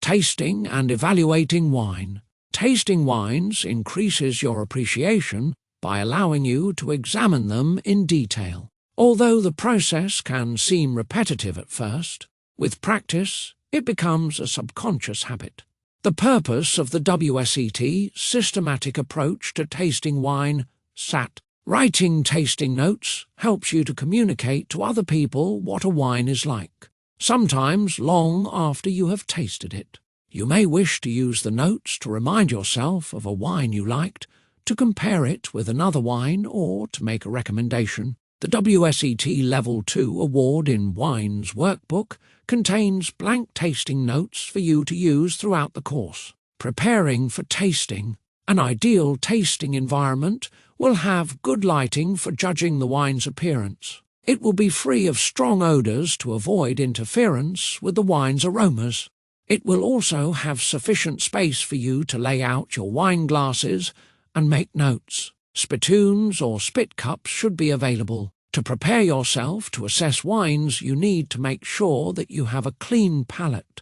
Tasting and evaluating wine. Tasting wines increases your appreciation by allowing you to examine them in detail. Although the process can seem repetitive at first, with practice it becomes a subconscious habit. The purpose of the WSET systematic approach to tasting wine, SAT, writing tasting notes, helps you to communicate to other people what a wine is like, sometimes long after you have tasted it. You may wish to use the notes to remind yourself of a wine you liked, to compare it with another wine, or to make a recommendation. The WSET Level 2 Award in Wines workbook contains blank tasting notes for you to use throughout the course. Preparing for tasting. An ideal tasting environment will have good lighting for judging the wine's appearance. It will be free of strong odours to avoid interference with the wine's aromas. It will also have sufficient space for you to lay out your wine glasses and make notes. Spittoons or spit cups should be available. To prepare yourself to assess wines, you need to make sure that you have a clean palate,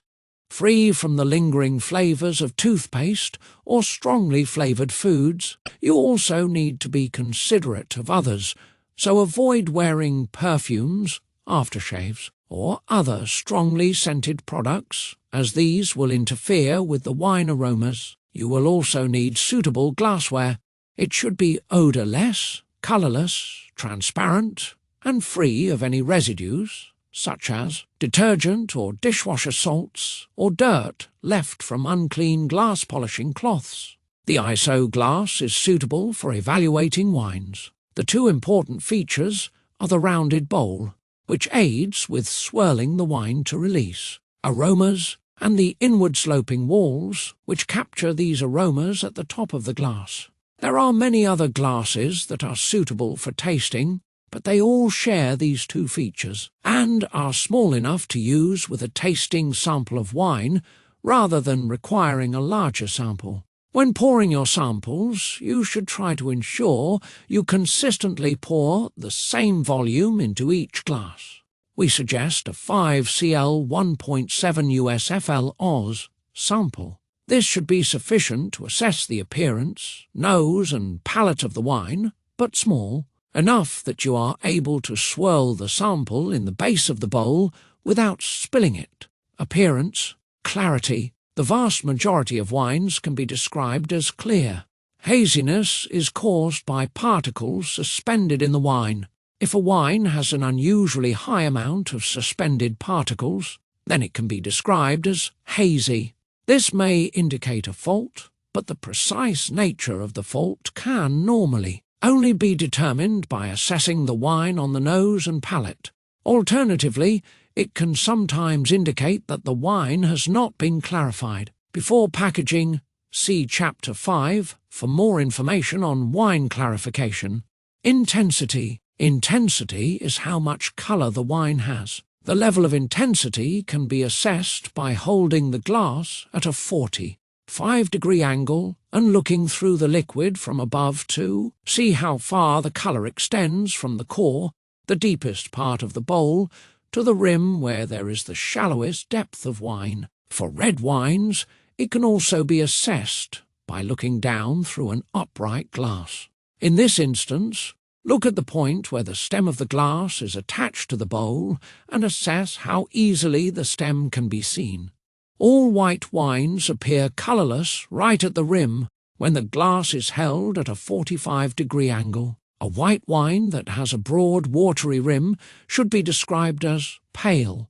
free from the lingering flavours of toothpaste or strongly flavoured foods. You also need to be considerate of others, so avoid wearing perfumes, aftershaves, or other strongly scented products, as these will interfere with the wine aromas. You will also need suitable glassware. It should be odourless, colourless, transparent, and free of any residues, such as detergent or dishwasher salts or dirt left from unclean glass polishing cloths. The ISO glass is suitable for evaluating wines. The two important features are the rounded bowl, which aids with swirling the wine to release aromas, and the inward-sloping walls, which capture these aromas at the top of the glass. There are many other glasses that are suitable for tasting, but they all share these two features, and are small enough to use with a tasting sample of wine, rather than requiring a larger sample. When pouring your samples, you should try to ensure you consistently pour the same volume into each glass. We suggest a 5 cl 1.7 USFL Oz sample. This should be sufficient to assess the appearance, nose and palate of the wine, but small, enough that you are able to swirl the sample in the base of the bowl without spilling it. Appearance, clarity. The vast majority of wines can be described as clear. Haziness is caused by particles suspended in the wine. If a wine has an unusually high amount of suspended particles, then it can be described as hazy. This may indicate a fault, but the precise nature of the fault can normally only be determined by assessing the wine on the nose and palate. Alternatively, it can sometimes indicate that the wine has not been clarified. Before packaging, see Chapter 5 for more information on wine clarification. Intensity. Intensity is how much colour the wine has. The level of intensity can be assessed by holding the glass at a 45-degree angle and looking through the liquid from above to see how far the colour extends from the core, the deepest part of the bowl, to the rim where there is the shallowest depth of wine. For red wines, it can also be assessed by looking down through an upright glass. In this instance, look at the point where the stem of the glass is attached to the bowl and assess how easily the stem can be seen. All white wines appear colourless right at the rim when the glass is held at a 45-degree angle. A white wine that has a broad, watery rim should be described as pale.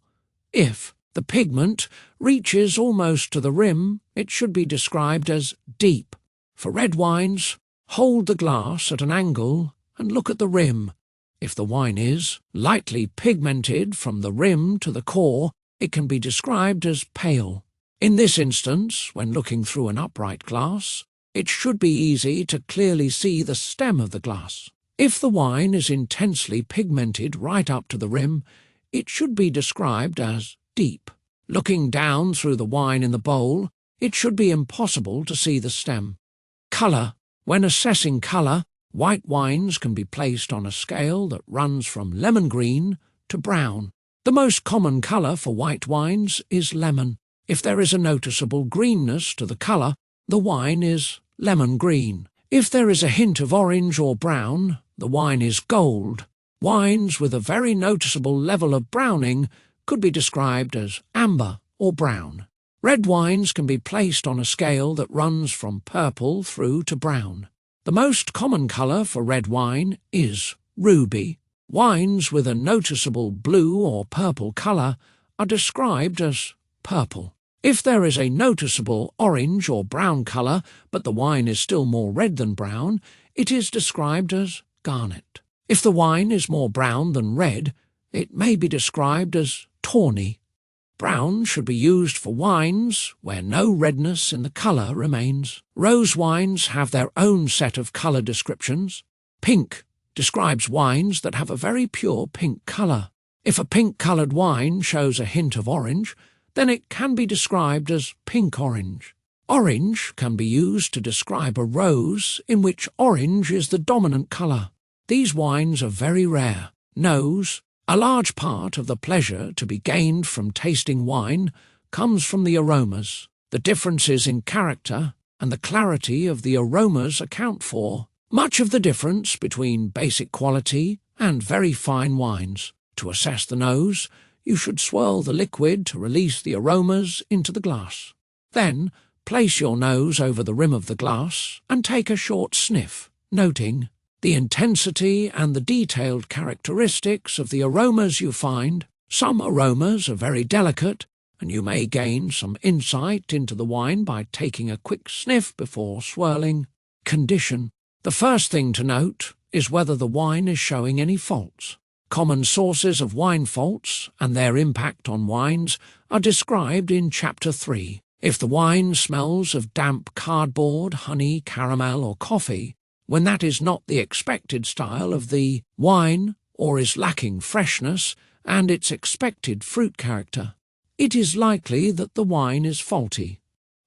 If the pigment reaches almost to the rim, it should be described as deep. For red wines, hold the glass at an angle and look at the rim. If the wine is lightly pigmented from the rim to the core, it can be described as pale. In this instance, when looking through an upright glass, it should be easy to clearly see the stem of the glass. If the wine is intensely pigmented right up to the rim, it should be described as deep. Looking down through the wine in the bowl, it should be impossible to see the stem. Colour. When assessing colour, white wines can be placed on a scale that runs from lemon green to brown. The most common colour for white wines is lemon. If there is a noticeable greenness to the colour, the wine is lemon green. If there is a hint of orange or brown, the wine is gold. Wines with a very noticeable level of browning could be described as amber or brown. Red wines can be placed on a scale that runs from purple through to brown. The most common colour for red wine is ruby. Wines with a noticeable blue or purple colour are described as purple. If there is a noticeable orange or brown colour, but the wine is still more red than brown, it is described as garnet. If the wine is more brown than red, it may be described as tawny. Brown should be used for wines where no redness in the colour remains. Rose wines have their own set of colour descriptions. Pink describes wines that have a very pure pink colour. If a pink-coloured wine shows a hint of orange, then it can be described as pink-orange. Orange can be used to describe a rose in which orange is the dominant colour. These wines are very rare. Nose. A large part of the pleasure to be gained from tasting wine comes from the aromas. The differences in character and the clarity of the aromas account for much of the difference between basic quality and very fine wines. To assess the nose, you should swirl the liquid to release the aromas into the glass. Then, place your nose over the rim of the glass and take a short sniff, noting the intensity and the detailed characteristics of the aromas you find. Some aromas are very delicate, and you may gain some insight into the wine by taking a quick sniff before swirling. Condition. The first thing to note is whether the wine is showing any faults. Common sources of wine faults and their impact on wines are described in Chapter 3. If the wine smells of damp cardboard, honey, caramel or coffee, when that is not the expected style of the wine or is lacking freshness and its expected fruit character, it is likely that the wine is faulty.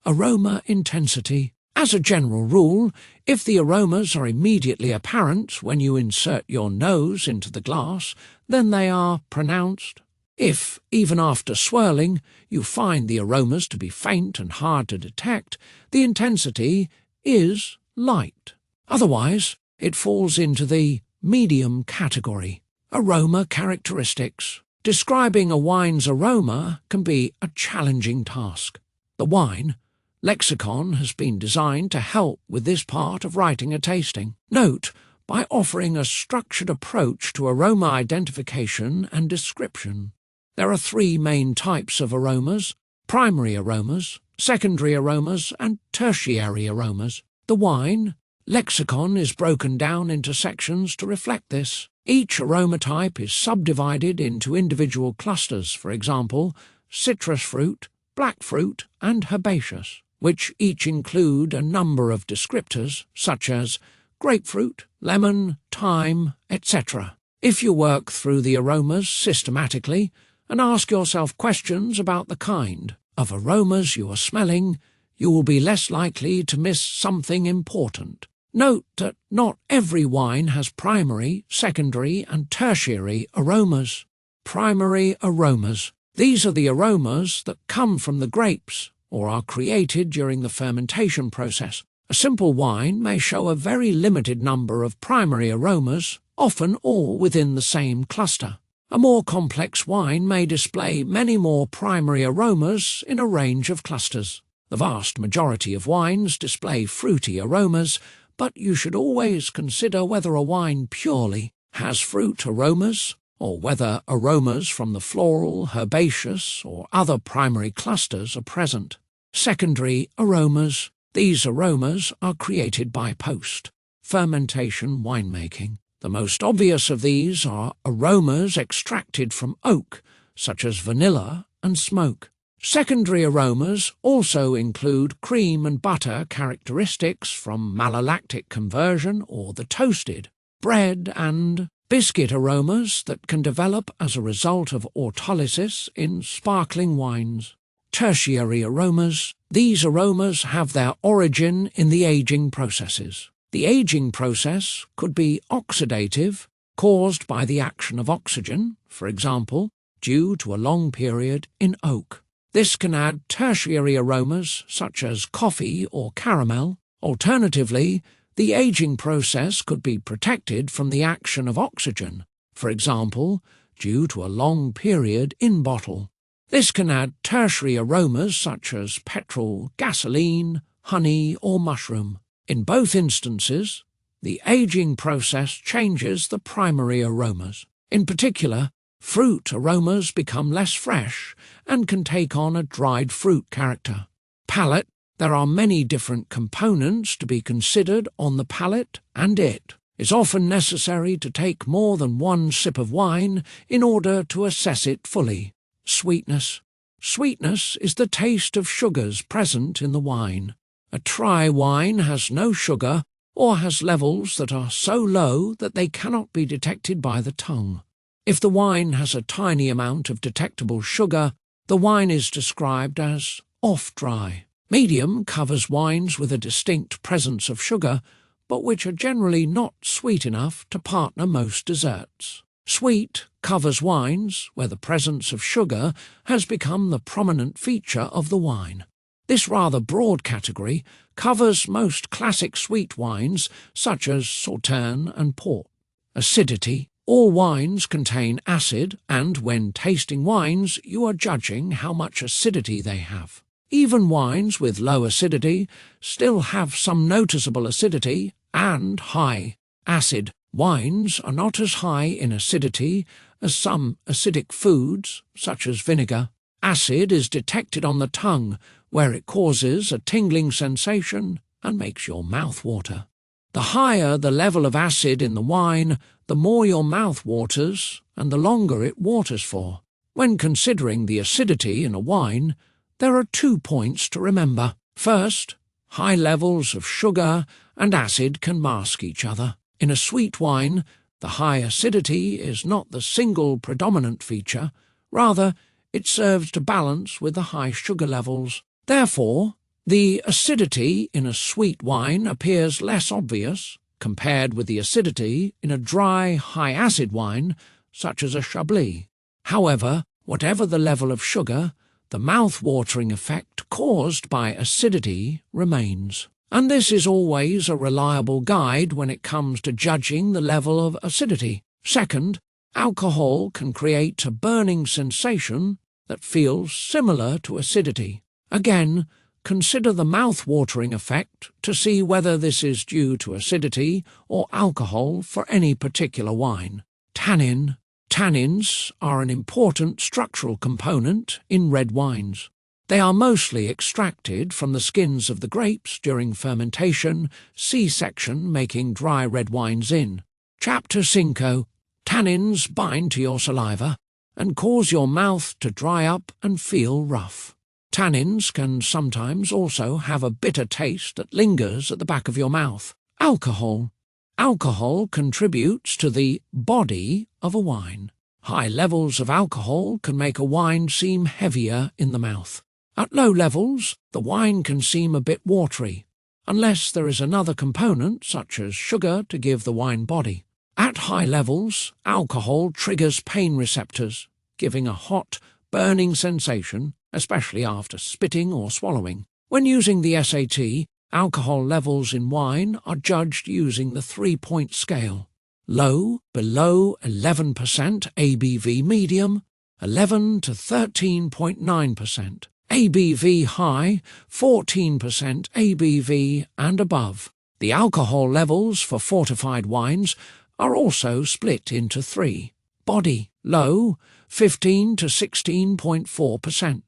Aroma intensity. As a general rule, if the aromas are immediately apparent when you insert your nose into the glass, then they are pronounced. If, even after swirling, you find the aromas to be faint and hard to detect, the intensity is light. Otherwise, it falls into the medium category. Aroma characteristics. Describing a wine's aroma can be a challenging task. The wine lexicon has been designed to help with this part of writing a tasting. Note, by offering a structured approach to aroma identification and description. There are three main types of aromas: primary aromas, secondary aromas, and tertiary aromas. The wine lexicon is broken down into sections to reflect this. Each aroma type is subdivided into individual clusters, for example, citrus fruit, black fruit, and herbaceous, which each include a number of descriptors such as grapefruit, lemon, thyme, etc. If you work through the aromas systematically and ask yourself questions about the kind of aromas you are smelling, you will be less likely to miss something important. Note that not every wine has primary, secondary, and tertiary aromas. Primary aromas. These are the aromas that come from the grapes or are created during the fermentation process. A simple wine may show a very limited number of primary aromas, often all within the same cluster. A more complex wine may display many more primary aromas in a range of clusters. The vast majority of wines display fruity aromas, but you should always consider whether a wine purely has fruit aromas, or whether aromas from the floral, herbaceous, or other primary clusters are present. Secondary aromas. These aromas are created by post-fermentation winemaking. The most obvious of these are aromas extracted from oak, such as vanilla and smoke. Secondary aromas also include cream and butter characteristics from malolactic conversion or the toasted, bread and biscuit aromas that can develop as a result of autolysis in sparkling wines. Tertiary aromas. These aromas have their origin in the aging processes. The aging process could be oxidative, caused by the action of oxygen, for example, due to a long period in oak. This can add tertiary aromas such as coffee or caramel. Alternatively, the aging process could be protected from the action of oxygen, for example, due to a long period in bottle. This can add tertiary aromas such as petrol, gasoline, honey or mushroom. In both instances, the aging process changes the primary aromas. In particular, fruit aromas become less fresh and can take on a dried fruit character. Palate. There are many different components to be considered on the palate, and it is often necessary to take more than one sip of wine in order to assess it fully. Sweetness. Sweetness is the taste of sugars present in the wine. A try wine has no sugar or has levels that are so low that they cannot be detected by the tongue. If the wine has a tiny amount of detectable sugar, the wine is described as off-dry. Medium covers wines with a distinct presence of sugar, but which are generally not sweet enough to partner most desserts. Sweet covers wines where the presence of sugar has become the prominent feature of the wine. This rather broad category covers most classic sweet wines such as Sauterne and Port. Acidity. All wines contain acid, and when tasting wines you are judging how much acidity they have. Even wines with low acidity still have some noticeable acidity and high acid. Wines are not as high in acidity as some acidic foods, such as vinegar. Acid is detected on the tongue, where it causes a tingling sensation and makes your mouth water. The higher the level of acid in the wine, the more your mouth waters and the longer it waters for. When considering the acidity in a wine, there are 2 points to remember. First, high levels of sugar and acid can mask each other. In a sweet wine, the high acidity is not the single predominant feature, rather it serves to balance with the high sugar levels. Therefore, the acidity in a sweet wine appears less obvious compared with the acidity in a dry, high-acid wine such as a Chablis. However, whatever the level of sugar, the mouth-watering effect caused by acidity remains. And this is always a reliable guide when it comes to judging the level of acidity. Second, alcohol can create a burning sensation that feels similar to acidity. Again, consider the mouth-watering effect to see whether this is due to acidity or alcohol for any particular wine. Tannin. Tannins are an important structural component in red wines. They are mostly extracted from the skins of the grapes during fermentation, C-section making dry red wines in. Chapter 5. Tannins bind to your saliva and cause your mouth to dry up and feel rough. Tannins can sometimes also have a bitter taste that lingers at the back of your mouth. Alcohol. Alcohol contributes to the body of a wine. High levels of alcohol can make a wine seem heavier in the mouth. At low levels, the wine can seem a bit watery, unless there is another component, such as sugar, to give the wine body. At high levels, alcohol triggers pain receptors, giving a hot, burning sensation, especially after spitting or swallowing. When using the SAT, alcohol levels in wine are judged using the 3-point scale. Low, below 11% ABV medium, 11 to 13.9%. ABV high, 14% ABV and above. The alcohol levels for fortified wines are also split into 3. Body, low, 15 to 16.4%.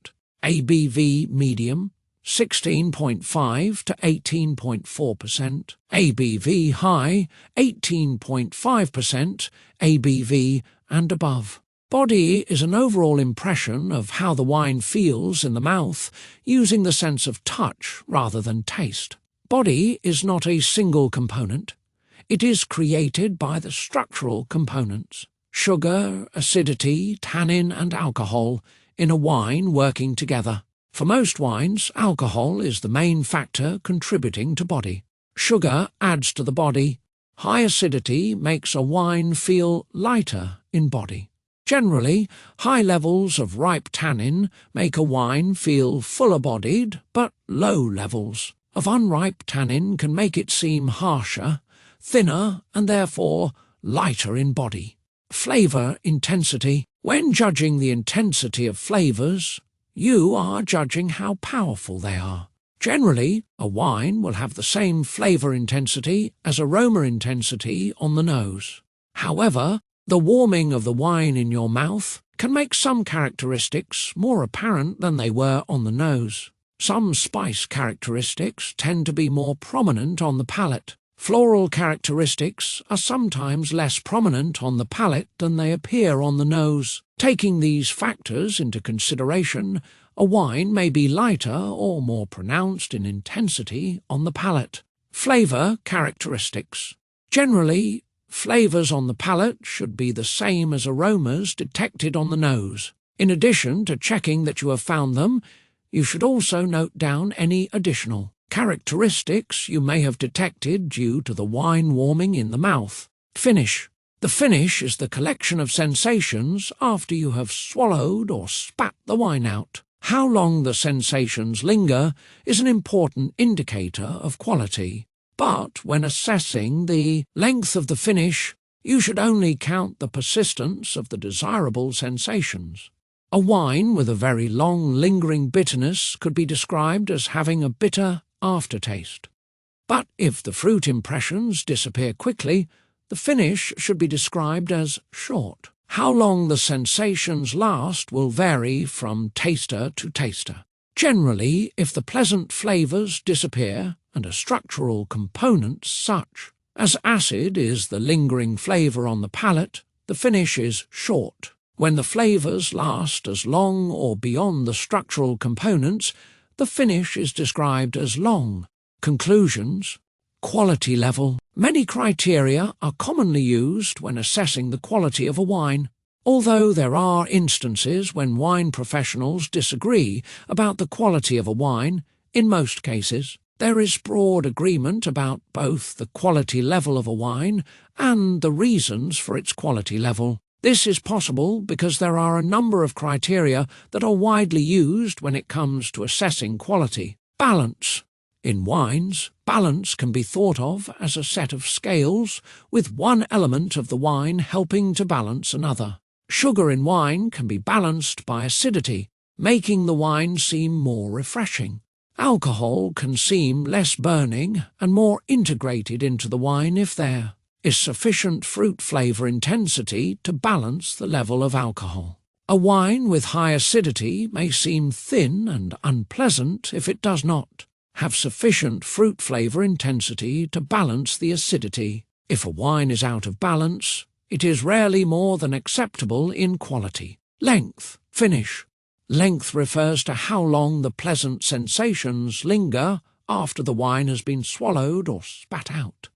ABV medium, 16.5 to 18.4%. ABV high, 18.5% ABV and above. Body is an overall impression of how the wine feels in the mouth using the sense of touch rather than taste. Body is not a single component. It is created by the structural components, sugar, acidity, tannin and alcohol, in a wine working together. For most wines, alcohol is the main factor contributing to body. Sugar adds to the body. High acidity makes a wine feel lighter in body. Generally, high levels of ripe tannin make a wine feel fuller-bodied, but low levels of unripe tannin can make it seem harsher, thinner, and therefore lighter in body. Flavor intensity. When judging the intensity of flavors, you are judging how powerful they are. Generally, a wine will have the same flavor intensity as aroma intensity on the nose. However, the warming of the wine in your mouth can make some characteristics more apparent than they were on the nose. Some spice characteristics tend to be more prominent on the palate. Floral characteristics are sometimes less prominent on the palate than they appear on the nose. Taking these factors into consideration, a wine may be lighter or more pronounced in intensity on the palate. Flavor characteristics. Generally, flavors on the palate should be the same as aromas detected on the nose. In addition to checking that you have found them, you should also note down any additional characteristics you may have detected due to the wine warming in the mouth. Finish. The finish is the collection of sensations after you have swallowed or spat the wine out. How long the sensations linger is an important indicator of quality. But when assessing the length of the finish, you should only count the persistence of the desirable sensations. A wine with a very long lingering bitterness could be described as having a bitter aftertaste. But if the fruit impressions disappear quickly, the finish should be described as short. How long the sensations last will vary from taster to taster. Generally, if the pleasant flavors disappear and a structural component such as acid is the lingering flavor on the palate, the finish is short. When the flavors last as long or beyond the structural components, the finish is described as long. Conclusions. Quality level. Many criteria are commonly used when assessing the quality of a wine. Although there are instances when wine professionals disagree about the quality of a wine, in most cases, there is broad agreement about both the quality level of a wine and the reasons for its quality level. This is possible because there are a number of criteria that are widely used when it comes to assessing quality. Balance. In wines, balance can be thought of as a set of scales, with one element of the wine helping to balance another. Sugar in wine can be balanced by acidity, making the wine seem more refreshing. Alcohol can seem less burning and more integrated into the wine if there is sufficient fruit flavor intensity to balance the level of alcohol. A wine with high acidity may seem thin and unpleasant if it does not have sufficient fruit flavor intensity to balance the acidity. If a wine is out of balance, it is rarely more than acceptable in quality. Length. Finish. Length refers to how long the pleasant sensations linger after the wine has been swallowed or spat out.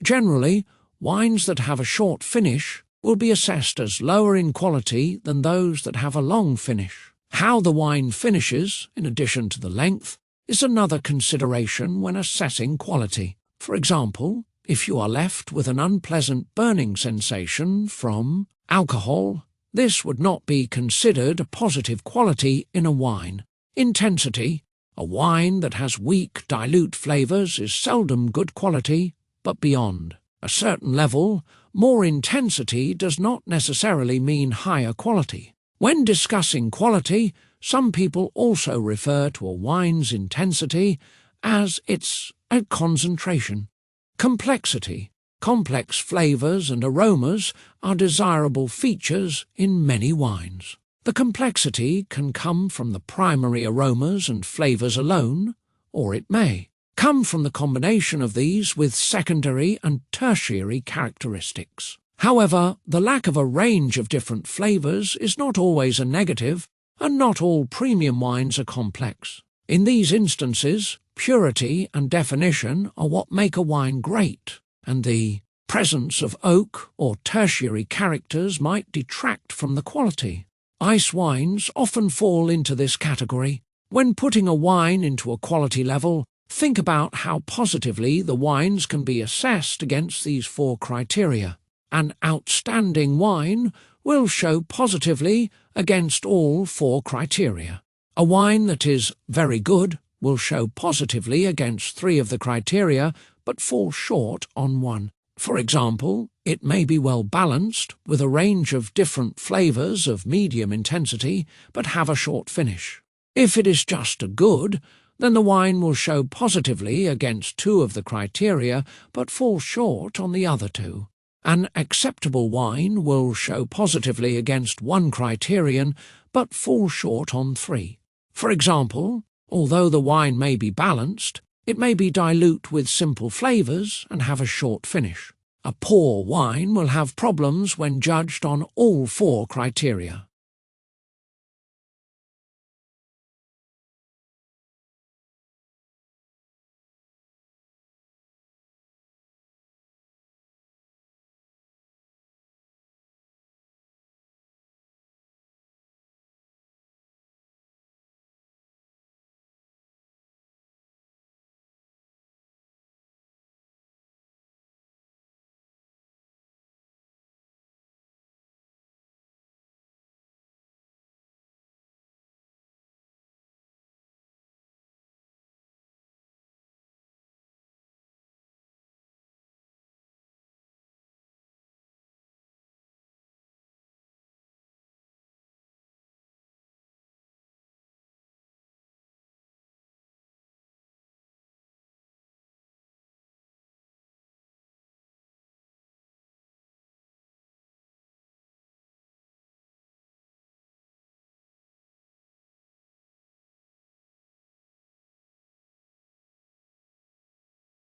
Generally, wines that have a short finish will be assessed as lower in quality than those that have a long finish. How the wine finishes, in addition to the length, is another consideration when assessing quality. For example, if you are left with an unpleasant burning sensation from alcohol, this would not be considered a positive quality in a wine. Intensity. A wine that has weak, dilute flavors is seldom good quality, but beyond a certain level, more intensity does not necessarily mean higher quality. When discussing quality, some people also refer to a wine's intensity as its concentration. Complexity. Complex flavors and aromas are desirable features in many wines. The complexity can come from the primary aromas and flavors alone, or it may come from the combination of these with secondary and tertiary characteristics. However, the lack of a range of different flavors is not always a negative, and not all premium wines are complex. In these instances, purity and definition are what make a wine great, and the presence of oak or tertiary characters might detract from the quality. Ice wines often fall into this category. When putting a wine into a quality level, think about how positively the wines can be assessed against these four criteria. An outstanding wine will show positively against all 4 criteria. A wine that is very good will show positively against 3 of the criteria but fall short on 1. For example, it may be well balanced with a range of different flavours of medium intensity but have a short finish. If it is just a good, then the wine will show positively against 2 of the criteria but fall short on the other 2. An acceptable wine will show positively against 1 criterion but fall short on 3. For example, although the wine may be balanced, it may be dilute with simple flavours and have a short finish. A poor wine will have problems when judged on all 4 criteria.